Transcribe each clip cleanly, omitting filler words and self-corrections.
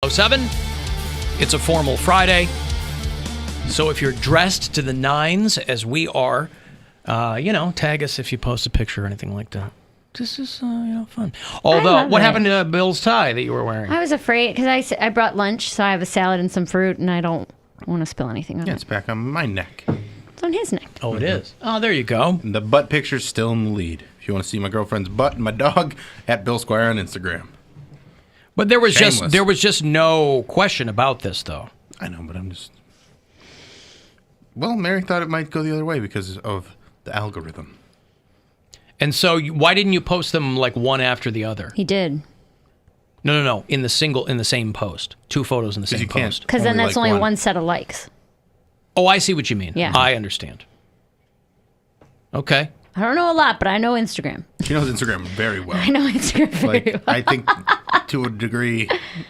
7. It's a formal Friday. So if you're dressed to the nines, as we are, tag us if you post a picture or anything like that. This is, fun. Although, what happened to Bill's tie that you were wearing? I was afraid because I brought lunch, so I have a salad and some fruit, and I don't want to spill anything on it. It's back on my neck. It's on his neck. Oh, it is. Oh, there you go. And the butt picture's still in the lead. If you want to see my girlfriend's butt and my dog, at Bill Squire on Instagram. But there was Shameless. just no question about this, though. I know, but I'm just... Well, Mary thought it might go the other way because of the algorithm. And so, why didn't you post them like one after the other? He did. No. In the same post. 2 photos in the same post. Because then that's only one set of likes. Oh, I see what you mean. Yeah. I understand. Okay. I don't know a lot, but I know Instagram. She knows Instagram very well. I know Instagram very well. I think to a degree,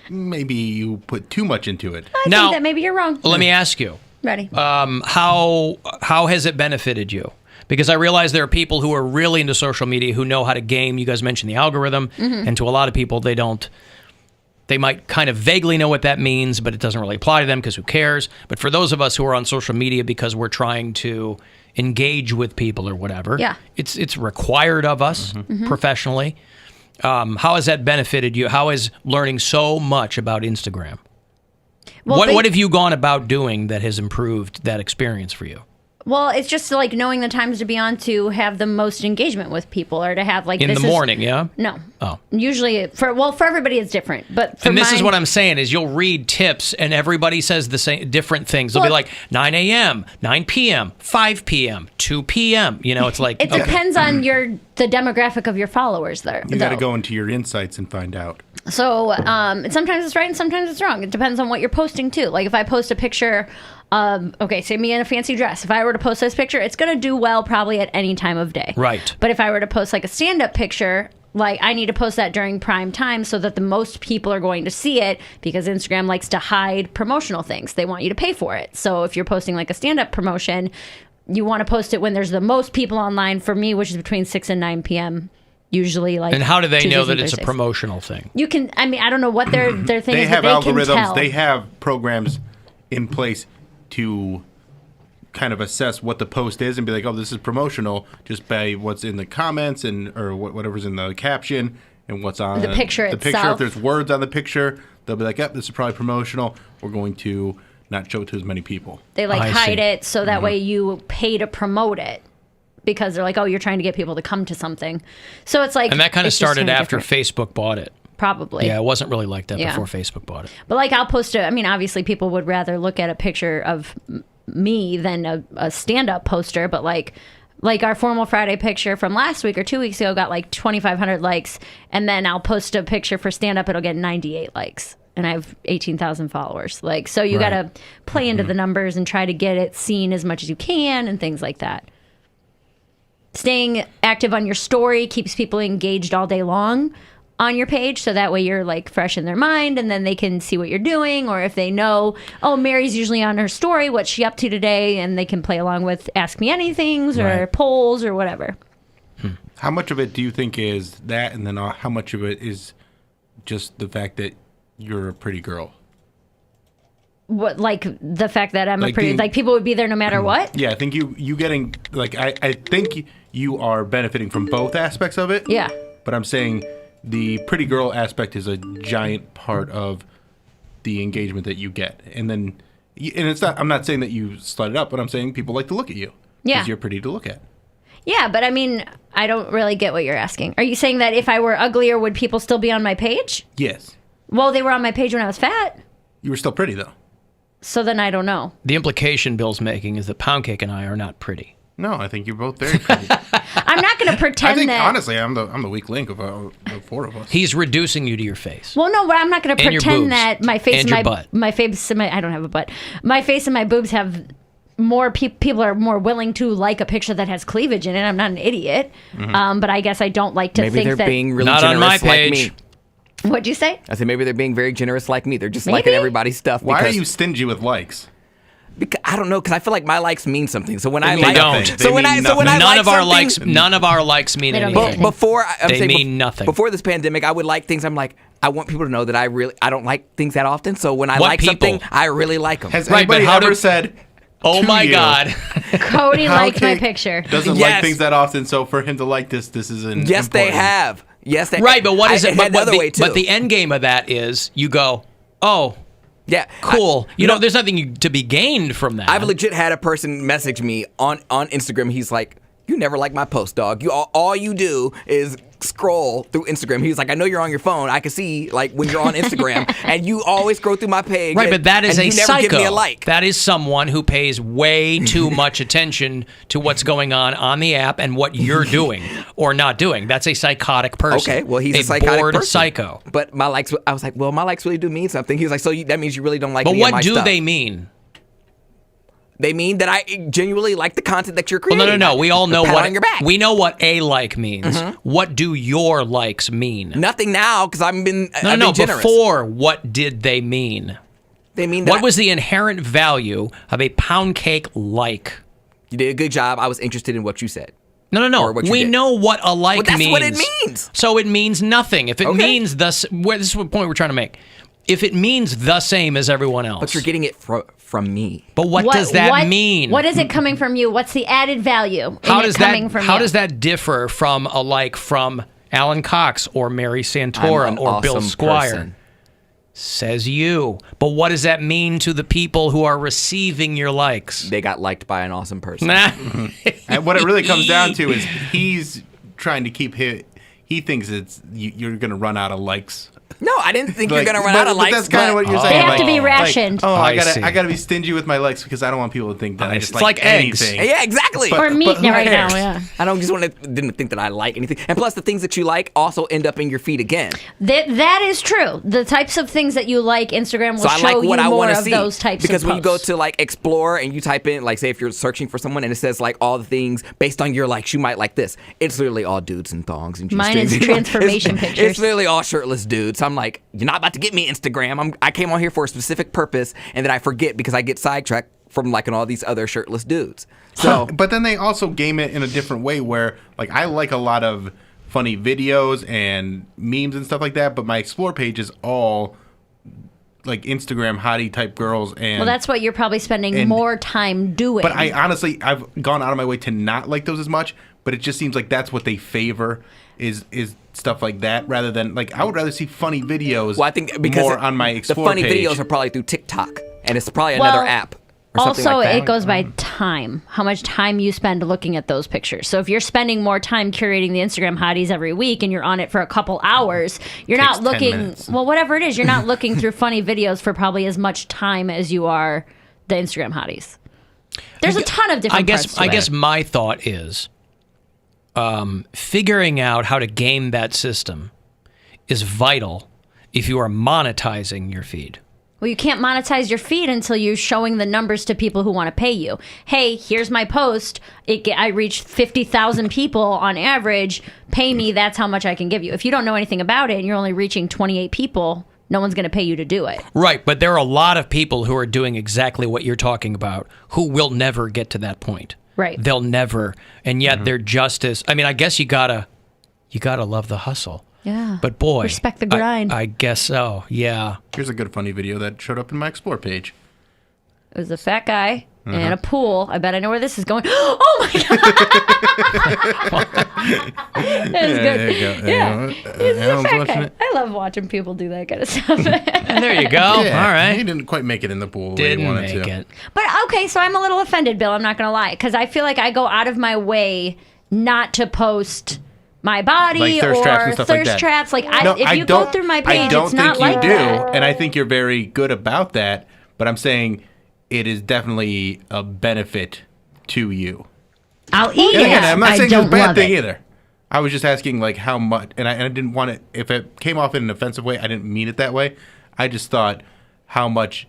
maybe you put too much into it. I think that maybe you're wrong. Let me ask you. Ready. How has it benefited you? Because I realize there are people who are really into social media who know how to game. You guys mentioned the algorithm. And to a lot of people, they don't. They might kind of vaguely know what that means, but it doesn't really apply to them because who cares? But for those of us who are on social media because we're trying to engage with people or whatever, it's required of us professionally. How has that benefited you? How is learning so much about Instagram? Well, what have you gone about doing that has improved that experience for you? Well, it's just like knowing the times to be on to have the most engagement with people, or to have like in the morning. Yeah. No. Oh. Usually, for everybody it's different, but for and this is what I'm saying is you'll read tips and everybody says the same different things. They'll be like 9 a.m., 9 p.m., 5 p.m., 2 p.m. It's like it depends on the demographic of your followers. There, you got to go into your insights and find out. So sometimes it's right and sometimes it's wrong. It depends on what you're posting too. Like if I post a picture, say me in a fancy dress. If I were to post this picture, it's going to do well probably at any time of day. Right. But if I were to post like a stand-up picture, like I need to post that during prime time so that the most people are going to see it, because Instagram likes to hide promotional things. They want you to pay for it. So if you're posting like a stand-up promotion, you want to post it when there's the most people online. For me, which is between 6 and 9 p.m. Usually, like. And how do they Tuesdays know that and it's a Thursdays. promotional thing? You can. I mean, I don't know what their thing They is. have but they algorithms. Can tell. They have programs in place to kind of assess what the post is and be like, oh, this is promotional just by what's in the comments or whatever's in the caption and what's on the picture the itself. picture. If there's words on the picture, they'll be like, yep, this is probably promotional. We're going to not show it to as many people. They I hide see. it so that way you pay to promote it, because they're like, oh, you're trying to get people to come to something. So it's like, And that kind of it's just started kinda after different. Facebook bought it. Probably. Yeah, it wasn't really like that Yeah. before Facebook bought it. But like I'll post obviously people would rather look at a picture of me than a stand-up poster, but like our formal Friday picture from last week or 2 weeks ago got like 2,500 likes, and then I'll post a picture for stand-up, it'll get 98 likes, and I have 18,000 followers. Like, so you Right. got to play into the numbers and try to get it seen as much as you can and things like that. Staying active on your story keeps people engaged all day long on your page, so that way you're like fresh in their mind, and then they can see what you're doing, or if they know, oh, Mary's usually on her story, what's she up to today, and they can play along with Ask Me Anythings or Right. polls or whatever. How much of it do you think is that, and then how much of it is just the fact that you're a pretty girl? What, like the fact that I'm a Like pretty, being- like people would be there no matter what? Yeah, I think you getting, like, I think you are benefiting from both aspects of it. Yeah. But I'm saying the pretty girl aspect is a giant part of the engagement that you get. And then, and it's not, I'm not saying that you slut it up, but I'm saying people like to look at you. Yeah. Because you're pretty to look at. Yeah, but I mean, I don't really get what you're asking. Are you saying that if I were uglier, would people still be on my page? Yes. Well, they were on my page when I was fat, You were still pretty, though. so then I don't know. The implication Bill's making is that Poundcake and I are not pretty. No, I think you're both very pretty. I'm not going to pretend I think, that. honestly, I'm the weak link of the four of us. He's reducing you to your face. Well, no, but I'm not going to And your pretend boobs. that my face And and your butt. my face and my I don't have a butt. My face and my boobs have more people are more willing to like a picture that has cleavage in it. I'm not an idiot, but I guess I don't like to Maybe think they're that. being really Not on generous my like page. me. What'd you say? I said maybe they're being very generous like me. They're just Maybe. liking everybody's stuff. Why are because you stingy with likes? Because I don't know, because I feel like my likes mean something. So when I They like, don't. So when I None like of our something, none of our likes mean They don't anything. mean before They mean nothing. Before this pandemic, I would like things. I'm like, I want people to know that I don't like things that often. So when I What like people? something, I really like them. Has Right, but anybody how ever do- said? Oh to my you, God. Cody liked my Poundcake picture. Doesn't Yes. like things that often, so for him to like this isn't. Yes, they important. have. Yes, they Right, but what is it? But the other way too. But the end game of that is you go, oh, yeah, cool. There's nothing to be gained from that. I've legit had a person message me on Instagram. He's like, "You never like my post, dog. You all you do is scroll through Instagram." He's like, "I know you're on your phone. I can see like when you're on Instagram, and you always scroll through my page." Right, but that is and a you never psycho. give me a like. That is someone who pays way too much attention to what's going on the app and what you're doing or not doing. That's a psychotic person. Okay, well, he's a psychotic bored person. psycho. But my likes, I was like, well, my likes really do mean something. He was like, so that means you really don't like But me and my what do stuff. they mean? They mean that I genuinely like the content that you're creating. Well, no. We all know Pat what on your back. we know what a like means. What do your likes mean? Nothing now because I've been No. generous. Before, what did they mean? They mean that What was the inherent value of a pound cake like? you did a good job. I was interested in what you said. No. Or what you We did. know what a like Well, that's means. what it means. So it means nothing. If it Okay. means this is what point we're trying to make. If it means the same as everyone else. But you're getting it from me. But what does that mean? What is it coming from you? What's the added value how in does it coming that from how you? does that differ from a like from Alan Cox or Mary Santora I'm an or Bill awesome Squire? person. Says you. But what does that mean to the people who are receiving your likes? They got liked by an awesome person. Nah. And what it really comes down to is he's trying to keep he thinks you're going to run out of likes. No, I didn't think Like, you're gonna run but- out of but likes. that's kind of what you're They saying. have like, to be like, rationed. oh, I see. I gotta be stingy with my likes because I don't want people to think that I just It's like eggs. anything. Yeah, exactly. But- or meat who right now, cares? yeah. I don't just want to didn't think that I like anything. And plus, the things that you like also end up in your feed again. That is true. The types of things that you like, Instagram will So I show like what you I more want to of see. those types because of when you go posts. to like explore and you type in like say if you're searching for someone and it says like all the things based on your likes, you might like this. It's literally all dudes and thongs and Mine is G-strings. transformation It's pictures. literally all shirtless dudes. So I'm like, you're not about to get me Instagram. I came on here for a specific purpose and then I forget because I get sidetracked from liking all these other shirtless dudes. So But then they also game it in a different way where, like, I like a lot of funny videos and memes and stuff like that, but my explore page is all like Instagram hottie type girls and well, that's what you're probably spending and- more time doing. but I honestly I've gone out of my way to not like those as much, but it just seems like that's what they favor is stuff like that rather than like I would rather see funny videos well, I think because more on my the explore funny page. videos are probably through TikTok and it's probably another app. Or something Also, like that. it goes by time, how much time you spend looking at those pictures. So if you're spending more time curating the Instagram hotties every week and you're on it for a couple hours, you're Takes not 10 looking, minutes. well, whatever it is, you're not looking through funny videos for probably as much time as you are the Instagram hotties. There's a ton of different parts to I it. guess my thought is figuring out how to game that system is vital if you are monetizing your feed. Well, you can't monetize your feed until you're showing the numbers to people who want to pay you. Hey, here's my post. I reached 50,000 people on average. Pay me. That's how much I can give you. If you don't know anything about it and you're only reaching 28 people, no one's going to pay you to do it. Right, but there are a lot of people who are doing exactly what you're talking about who will never get to that point. Right. They'll never, and yet they're just as. I mean, I guess you gotta love the hustle. Yeah. But boy, Respect the grind. I guess so. Yeah. Here's a good funny video that showed up in my explore page. It was a fat guy Uh-huh. and a pool. I bet I know where this is going. Oh my god! That is good. There you go. Yeah, he's a Alan's fat watching guy. it. I love watching people do that kind of stuff. And there you go. Yeah, All right. He didn't quite make it in the pool the way Didn't he wanted make to. it. But okay, so I'm a little offended, Bill. I'm not gonna lie, because I feel like I go out of my way not to post my body Like thirst or traps and stuff like thirst that. traps. Like No, if I you go don't- through my I page, don't it's not think you like do, that. and I think you're very good about that. But I'm saying it is definitely a benefit to you. I'll eat And it. again, I'm not I saying it's a don't bad love thing it. either. I was just asking like how much, and I didn't want it. If it came off in an offensive way, I didn't mean it that way. I just thought how much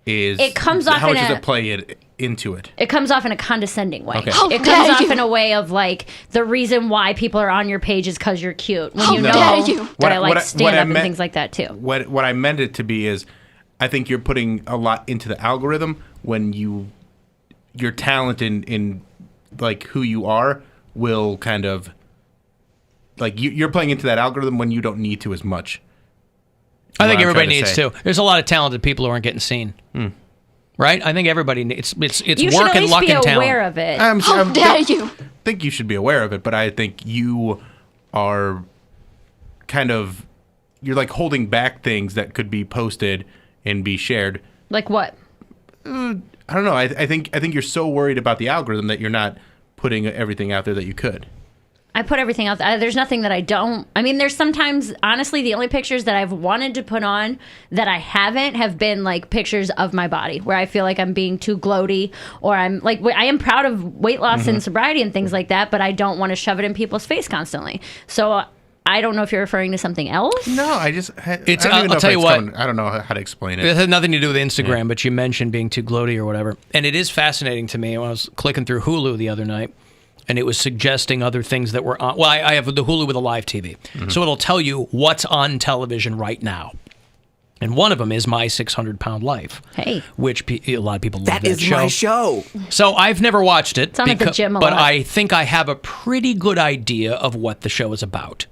is It comes off how in much does a- it play it into it? It comes off in a condescending way. Okay. How It dare comes off you. in a way of like the reason why people are on your page is because you're cute. When How you dare know you. that What I I- like what I- stand what I up and meant- things like that too. What I meant it to be is, I think you're putting a lot into the algorithm when your talent in like who you are will kind of like you're playing into that algorithm when you don't need to as much. I think everybody needs to. There's a lot of talented people who aren't getting seen. Right? I think everybody needs. It's You should work at and least luck be and talent. aware of it. How dare you? I think you should be aware of it, but I think you are kind of you're like holding back things that could be posted and be shared. Like what? I don't know. I think you're so worried about the algorithm that you're not putting everything out there that you could. I put everything out there. There's nothing that I don't. I mean, there's sometimes, honestly, the only pictures that I've wanted to put on that I haven't have been like pictures of my body where I feel like I'm being too gloaty, or I'm like, I am proud of weight loss and sobriety and things like that, but I don't want to shove it in people's face constantly. So I don't know if you're referring to something else. No, I don't I'll even know tell if you it's what. coming. I don't know how to explain It it. had nothing to do with Instagram, but you mentioned being too gloaty or whatever. And it is fascinating to me when I was clicking through Hulu the other night, and it was suggesting other things that were on. Well, I have the Hulu with a live TV. So it'll tell you what's on television right now. And one of them is My 600-Pound Life. Hey. Which a lot of people love that is my show. So I've never watched it. It's on at the gym a but lot. I think I have a pretty good idea of what the show is about.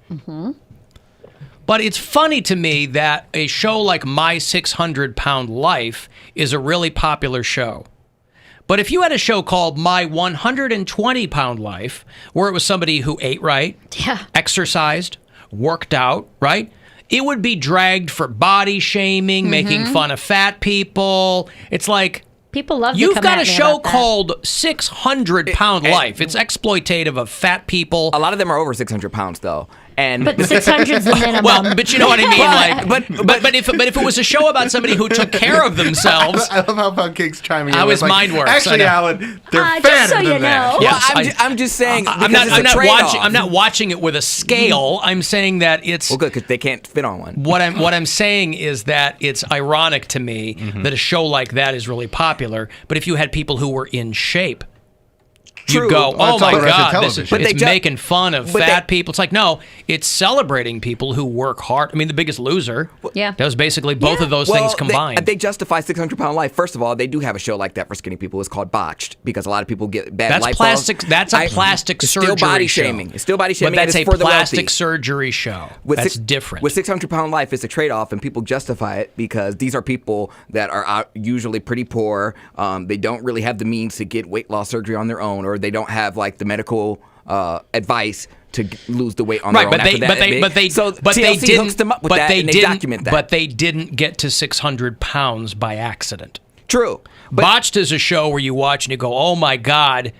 But it's funny to me that a show like My 600-Pound Life is a really popular show. But if you had a show called My 120-Pound Life, where it was somebody who ate right, exercised, worked out, right, it would be dragged for body shaming, making fun of fat people. It's like, People love to you've come got at a me show about that. called 600-Pound Life. It's exploitative of fat people. A lot of them are over 600 pounds, though. And But 600's the minimum. Well, but you know what I mean. But- But if it was a show about somebody who took care of themselves, I love how Poundcake's chiming in. How with, his mind works, I Actually, know. Alan, they're Just fatter so than you that. know. Yes, well, I'm just saying. I'm because it's a trade-off. not watching it with a scale. I'm saying that it's Well, good, because they can't fit on one. what I'm saying is that it's ironic to me that a show like that is really popular. But if you had people who were in shape, True. you'd go, Well, oh it's my all around God, television. it's But they making fun of but fat people. It's like, no, it's celebrating people who work hard. I mean, The Biggest Loser Yeah. does basically both of those things combined. They justify 600-pound life. First of all, they do have a show like that for skinny people. It's called Botched, because a lot of people get bad That's lipo. plastic. That's a plastic it's surgery still body show. shaming. It's still body shaming. But that's and a it's for the plastic wealthy. surgery show. With That's six- different. With 600-pound life, it's a trade-off, and people justify it because these are people that are usually pretty poor. They don't really have the means to get weight loss surgery on their own, or they don't have like the medical advice to lose the weight on their own. but after that so TLC didn't hooks them up with but that, they and they didn't document that. But they didn't get to 600 pounds by accident. True. But Botched is a show where you watch and you go, oh my God,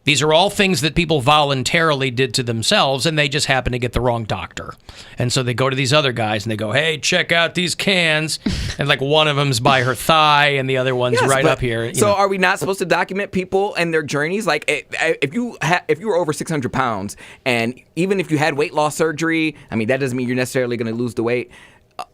these are all things that people voluntarily did to themselves, and they just happen to get the wrong doctor. And so they go to these other guys and they go, hey, check out these cans. And like one of them's by her thigh and the other one's Yes, right but- up here. So are we not supposed to document people and their journeys? Like, if you were over 600 pounds, and even if you had weight loss surgery, I mean, that doesn't mean you're necessarily going to lose the weight.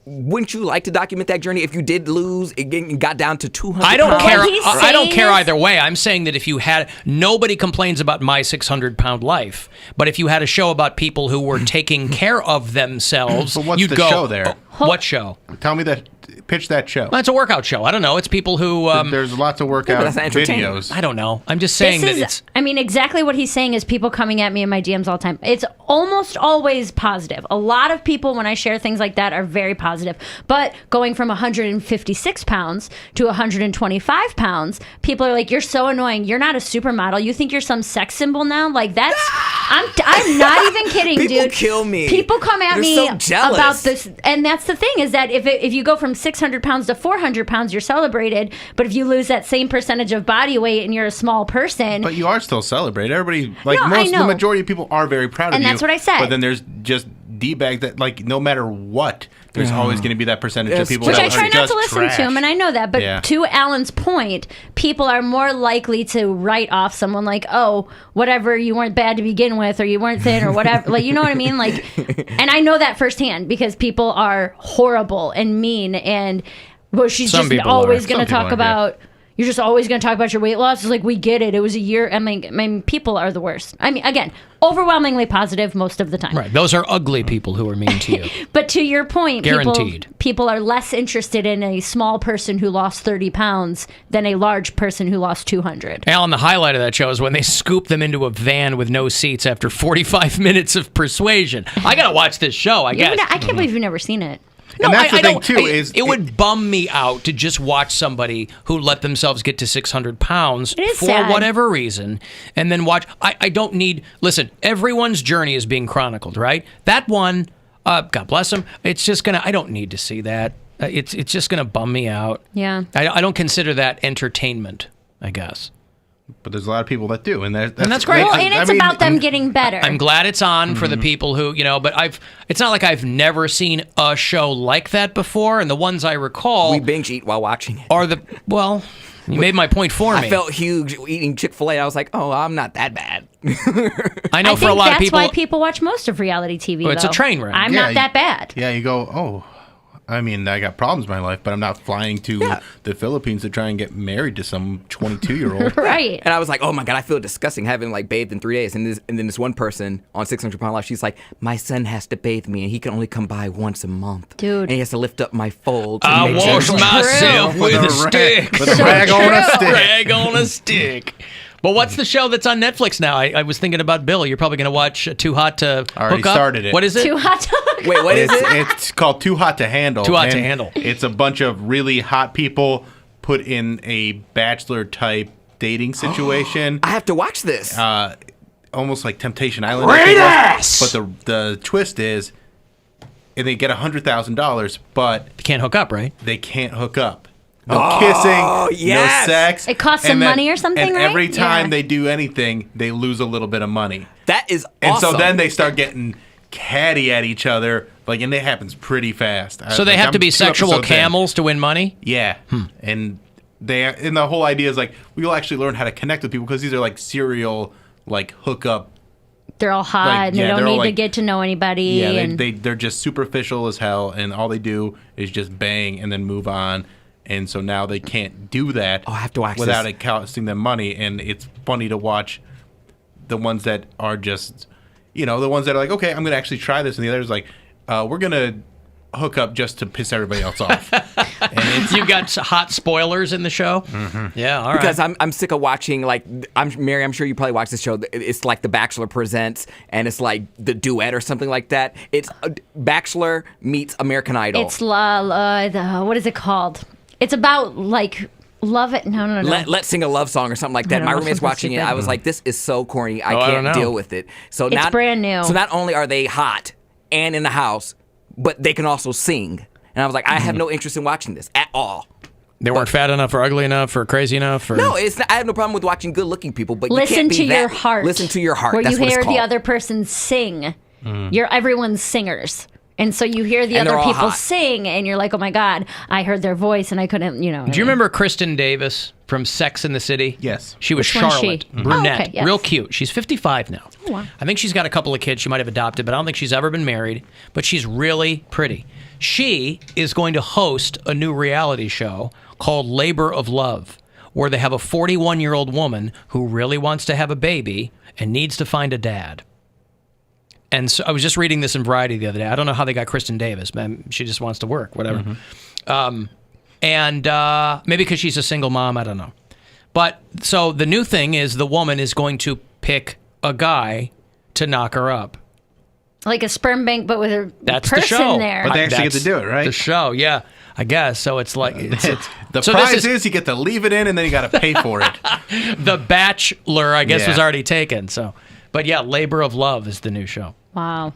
Wouldn't you like to document that journey if you did lose and got down to 200 I don't pounds? care. What he's I don't saying care is- either way. I'm saying that if you had, nobody complains about My 600-Pound Life, but if you had a show about people who were taking care of themselves, But what's you'd the go, show there? "Oh, what show? Tell me that. Pitch that show. Well, it's a workout show. I don't know. It's people who There's lots of workout that's not entertaining. videos. I don't know. I'm just saying This that is, it's. I mean, exactly what he's saying is people coming at me in my DMs all the time. It's almost always positive. A lot of people, when I share things like that, are very positive. But going from 156 pounds to 125 pounds, people are like, you're so annoying. You're not a supermodel. You think you're some sex symbol now? Like, that's. I'm not even kidding, People dude. kill me. People come at They're me so jealous. about this. And that's the thing is that if you go from 600 pounds to 400 pounds, you're celebrated. But if you lose that same percentage of body weight and you're a small person, But you are still celebrated. Everybody, like No, I the know. majority of people are very proud of And you. that's what I said. But then there's just D-bags that, like, no matter what, there's always going to be that percentage Yes. of people which that I try are not just to listen trash. to him, and I know that. But Yeah. to Alan's point, people are more likely to write off someone like, "Oh, whatever, you weren't bad to begin with, or you weren't thin, or whatever." Like, you know what I mean? Like, and I know that firsthand because people are horrible and mean, and well, she's Some just people always are. going to Some talk people are, yeah. about. You're just always going to talk about your weight loss. It's like, we get it. It was a year. I mean, people are the worst. I mean, again, overwhelmingly positive most of the time. Right. Those are ugly people who are mean to you. But to your point, Guaranteed. people are less interested in a small person who lost 30 pounds than a large person who lost 200. Alan, the highlight of that show is when they scoop them into a van with no seats after 45 minutes of persuasion. I got to watch this show, I guess. I can't believe you've never seen it. No, and that's the thing, don't. too, is... It would bum me out to just watch somebody who let themselves get to 600 pounds for sad. whatever reason, and then watch... I don't need... Listen, everyone's journey is being chronicled, right? That one, God bless him, it's just going to... I don't need to see that. It's just going to bum me out. Yeah. I don't consider that entertainment, I guess. But there's a lot of people that do, and that's great. Well, and it's about them getting better. I'm glad it's on for the people who, but it's not like I've never seen a show like that before, and the ones I recall We binge eat while watching it. are you made my point for me. I felt huge eating Chick-fil-A. I was like, oh, I'm not that bad. I know for a lot of people... that's why people watch most of reality TV, it's a train wreck. I'm not that bad. Yeah, you go, oh... I mean, I got problems in my life, but I'm not flying to the Philippines to try and get married to some 22-year-old. Right. And I was like, oh my God, I feel disgusting having like bathed in 3 days. And then this one person on 600 Pound Life, she's like, my son has to bathe me and he can only come by once a month. Dude. And he has to lift up my folds. I wash myself with a stick. With a rag on a stick. Rag on a stick. But what's the show that's on Netflix now? I was thinking about Bill. You're probably going to watch Too Hot to Already Hook Up. started it. What is it? Too hot to Wait, what is it? It's called Too Hot to Handle. Too Hot to and Handle. It's a bunch of really hot people put in a bachelor-type dating situation. I have to watch this. Almost like Temptation Island. Great ass! But the twist is, and they get $100,000, but You can't hook up, right? they can't hook up. No kissing, yes! no sex. It costs and some then- money or something, and right? every time Yeah. they do anything, they lose a little bit of money. That is And awesome. so then they start getting catty at each other, and it happens pretty fast. So they have to be sexual episodes in. camels to win money? Yeah, and the whole idea is like we'll actually learn how to connect with people because these are like serial hookup. They're all hot Like, and yeah, they don't they're all, need to like- get to know anybody. Yeah, and they're just superficial as hell, and all they do is just bang and then move on. And so now they can't do that. Oh, I have to watch without this. it costing them money. And it's funny to watch the ones that are just, the ones that are like, okay, I'm going to actually try this, and the others like, we're going to hook up just to piss everybody else off. And You got hot spoilers in the show? Mm-hmm. Yeah, all right. Because I'm sick of watching, Mary, I'm sure you probably watch this show. It's like The Bachelor Presents, and it's like The Duet or something like that. It's Bachelor meets American Idol. it's what is it called? It's about love it. No. Let's sing a love song or something like that. don't My know, roommate's something watching it. stupid. I was like, this is so corny. I I don't can't know. deal with it. So It's brand new. So not only are they hot and in the house, but they can also sing. And I was like, I have no interest in watching this at all. They weren't fat enough or ugly enough or crazy enough? Or... No, it's not, I have no problem with watching good-looking people, but you Listen can't be to that, your heart. Listen to your heart. Where That's you what hear it's called. the other person sing. Everyone's singers. And so you hear the And they're other all people hot. sing, and you're like, oh my God, I heard their voice, and I couldn't, Do you remember Kristen Davis from Sex and the City? Yes. She was Which one's she? Charlotte, Oh, brunette, okay, yes. real cute. She's 55 now. Oh, wow. I think she's got a couple of kids she might have adopted, but I don't think she's ever been married. But she's really pretty. She is going to host a new reality show called Labor of Love, where they have a 41-year-old woman who really wants to have a baby and needs to find a dad. And so I was just reading this in Variety the other day. I don't know how they got Kristen Davis, man. She just wants to work, whatever. And maybe because she's a single mom, I don't know. But so the new thing is the woman is going to pick a guy to knock her up. like a sperm bank, but with a That's person the show. there. But they actually get to That's do it, right? The show, yeah. I guess. So it's like... The so prize this is you get to leave it in, and then you got to pay for it. The Bachelor, I guess, Yeah. was already taken. So, but yeah, Labor of Love is the new show. Wow.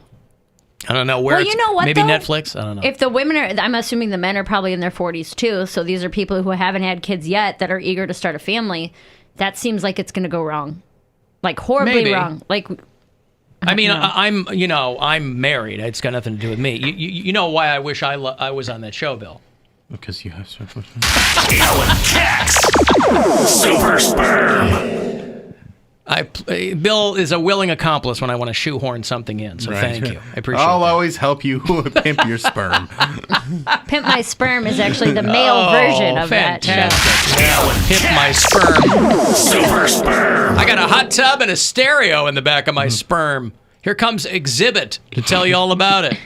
I don't know where. Well, you know what, Maybe though? Netflix. I don't know. If the women are, I'm assuming the men are probably in their 40s too. So these are people who haven't had kids yet that are eager to start a family. That seems like it's going to go wrong, like horribly Maybe. wrong. Like, I mean, no. I'm married. It's got nothing to do with me. You know why I wish I was on that show, Bill? Because you have Alan Cox, Super Sperm. Bill is a willing accomplice when I want to shoehorn something in, so thank you. I appreciate I'll that. always help you pimp your sperm. Pimp My Sperm is actually the male version of that show. Fantastic. Pimp My Sperm. Super sperm. I got a hot tub and a stereo in the back of my sperm. Here comes Exhibit to tell you all about it.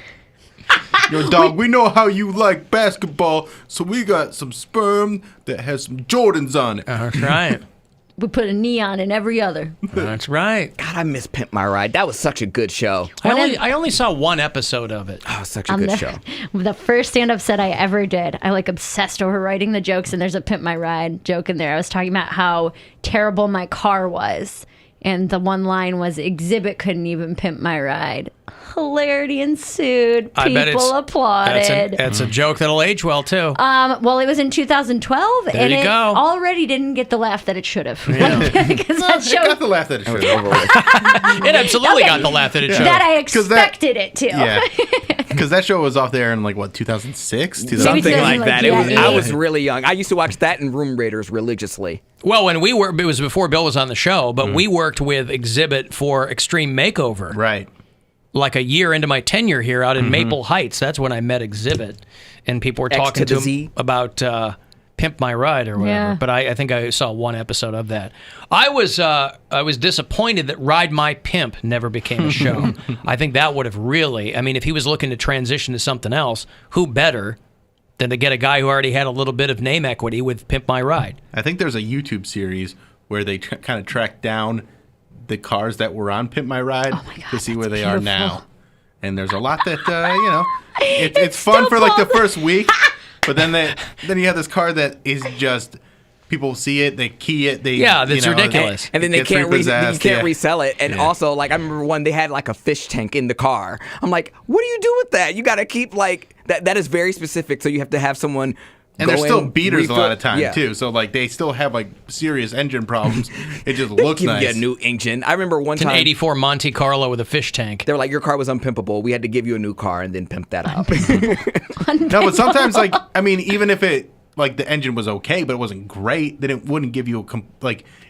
Yo, dog, we know how you like basketball, so we got some sperm that has some Jordans on it. That's right. We put a neon in every other. That's right. God, I miss Pimp My Ride. That was such a good show. I only saw one episode of it. Oh, such a good show. The first stand-up set I ever did, I obsessed over writing the jokes, and there's a Pimp My Ride joke in there. I was talking about how terrible my car was, and the one line was, Exhibit couldn't even pimp my ride. Hilarity ensued. People applauded. That's a joke that'll age well, too. Well, it was in 2012, and it go. already didn't get the laugh that it should have. Yeah. Because that It show got the laugh that it should have. It absolutely Okay. got the laugh that it showed. that I expected it to. Yeah. Because that show was off there in, 2006? Something like that. It was. yeah. I was really young. I used to watch that and Room Raiders religiously. Well, when we were, it was before Bill was on the show, but we worked with Exhibit for Extreme Makeover. Right. Like a year into my tenure here out in Maple Heights. That's when I met Exhibit. And people were X talking to to the Z. him about Pimp My Ride or whatever. Yeah. But I think I saw one episode of that. I was disappointed that Ride My Pimp never became a show. I think that would have really, if he was looking to transition to something else, who better than to get a guy who already had a little bit of name equity with Pimp My Ride? I think there's a YouTube series where they kind of track down the cars that were on Pimp My Ride to see where they are now. And there's a lot that, it's fun for the first week, but then you have this car that is just, people see it, they key it, that's ridiculous. And then it they gets can't repossessed, you can't resell it. And also, I remember one, they had a fish tank in the car. I'm like, what do you do with that? You got to keep that is very specific. So you have to have someone. And they're still beaters a lot of time, yeah. too. So, they still have, serious engine problems. It just looks Give nice. me a new engine. I remember one It's an time. 84 Monte Carlo with a fish tank. They were like, your car was unpimpable. We had to give you a new car and then pimp that up. No, but sometimes, even if it, the engine was okay, but it wasn't great, then it wouldn't give you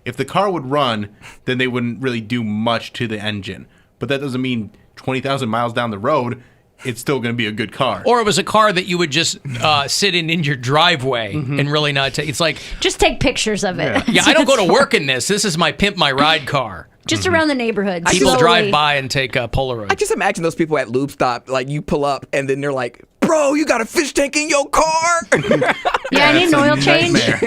if the car would run, then they wouldn't really do much to the engine. But that doesn't mean 20,000 miles down the road, it's still going to be a good car. Or it was a car that you would just sit in your driveway and really not take. It's like, Just take pictures of it. yeah, I don't go to work in this. This is my Pimp My Ride car. Just around the neighborhood. People slowly. drive by and take Polaroids. I just imagine those people at Lube Stop, you pull up and then they're like, bro, you got a fish tank in your car? Yeah, I need it's an a oil change. nightmare.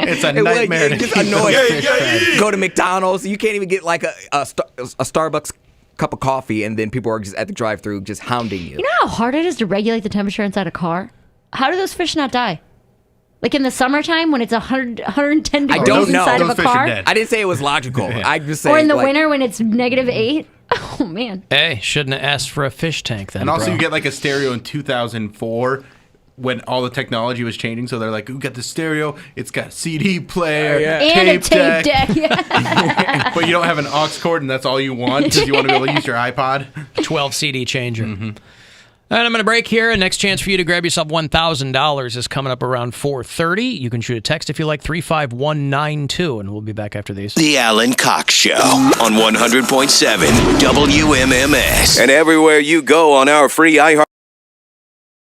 It's a It would- nightmare. it just annoys. Go to McDonald's. You can't even get a Starbucks cup of coffee, and then people are just at the drive-thru just hounding you. You know how hard it is to regulate the temperature inside a car? How do those fish not die? In the summertime when it's 110 degrees don't know. inside of Those a fish are car? dead. I didn't say it was logical. I just say, Or in the winter when it's -8? Oh, man. Hey, shouldn't have asked for a fish tank then. And also, bro. you get a stereo in 2004 when all the technology was changing. So they're like, we got the stereo, it's got a CD player, And a tape deck. Yeah. but you don't have an aux cord, and that's all you want because you want to be able to use your iPod. 12 CD changer. And I'm going to break here. Next chance for you to grab yourself $1,000 is coming up around 4:30. You can shoot a text if you like, 35192, and we'll be back after these. The Alan Cox Show on 100.7 WMMS. And everywhere you go on our free iHeart